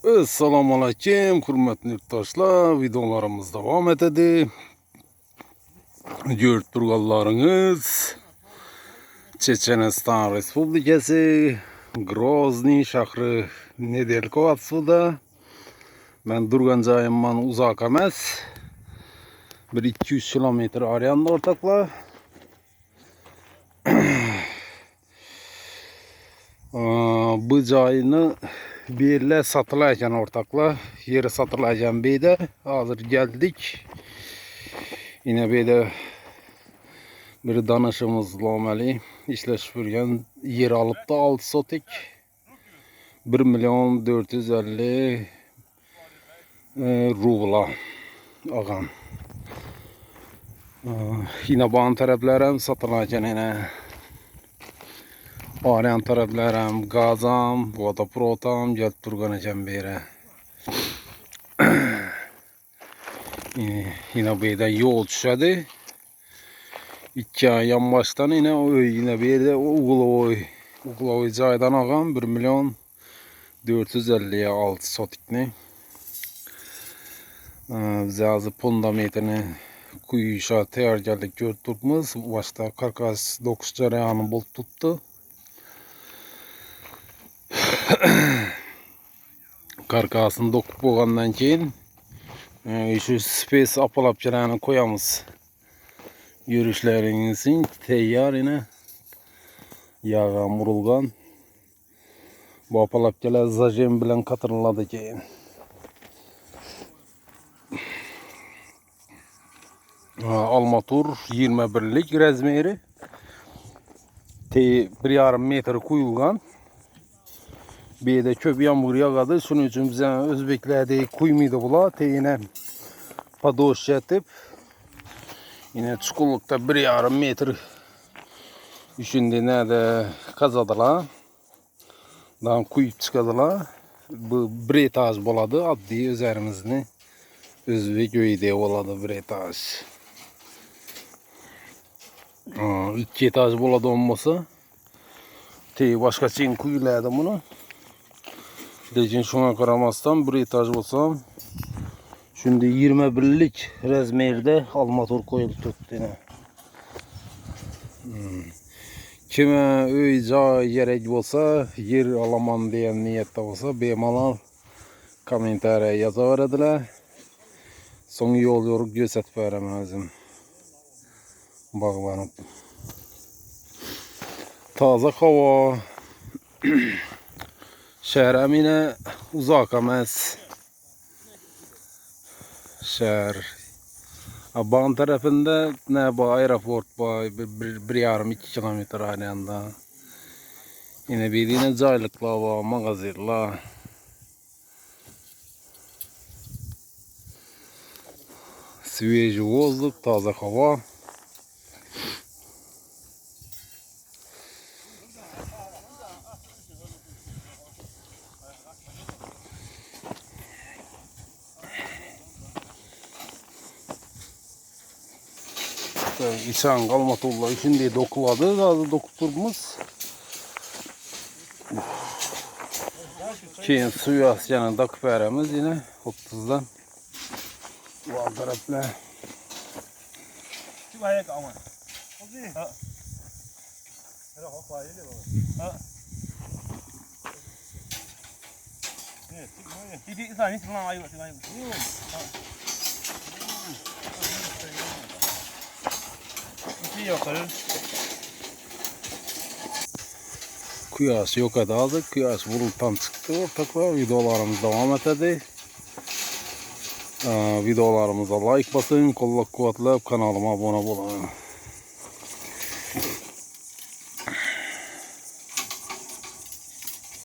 Assalamu alaikum, hürmetli yurttaşlar. Videolarımız devam etedi. Görüp turganlarınız Çeçenistan Respublikası Grozny şahri Nedelko atsıda. Ben durgan jayımdan uzak emas. 1-200 kilometre arayanda ortakla. Bu jayını birle satılayan ortakla. Yeri satılayan beyde. Hazır geldik. Yine beyde bir danışımız Lomeli işleşip yürüyen yer alıp da 6 sotik 1.450.000 rubla ağam. Yine bağın taraflarım satılacan yine. Arayan taraflarım gazam, vodoprotam gelip durganacağım beri. Yine beyde yol düşedi. İki yan baştan yine bir de Uglovoy jaydan ağam 1.450.000 6 sotikni. Bize fundamentini kuyuşa tayargarlık gördükmiz. Başta karkas 9 jarayanı bol tuttu. Karkasını dokup boğandan keyin şu space apalap jarayanı koyamız. Yürüyüşlerinizin teyyar yine yağa murulgan. Bu apalapçalar zajem bilen katırladı keyin. Almatur 21'lik rezmeri. 1,5 metre kuyulgan. Bir de köp yağmur yağadı. Şunun için bize Özbeklerde kuymaydı bula. Yine padoş yatıp yine çukurlukta 1,5 metre düşünde nerede kazadılar. Daha kuyup çıkadılar. Bu bir etaj boladı. Adli üzerimizde Özbek öyde oladı bir etaj. 2 etaj boladı olmasa başka çeyin kuyulaydı bunu. Lekin şuna karamasdan bir etaj olsam şimdi 21'lik rezmerde almator koyuldu tuttu yine. Kime öy joy gerek olsa, yer alaman diyen niyette olsa bemalol kommentariya yazaveradilar. So'ng yo'l yo'riq ko'rsatib beraman o'zim. Bog'lanib. Toza havo. Shahrim yine uzoq emas. Shahar Abban tarafında ne bu aeroport bu 1,5-2 kilometre arayanda. Yine bildiğiniz caylıklar var, magazinler. Свежий воздух, taze hava. İçen kalmatulla şimdi dokuladı, daha dokuturmuz. Keyin suyu asyanı takıp veremiz yine 30'dan. Bu alt tarafla. Kıyas yok adadı. Kıyas buluttan çıktı. Ortaklar videolarımız devam etedi. Videolarımıza like basın, kollak kuvvetlep kanalıma abone olun.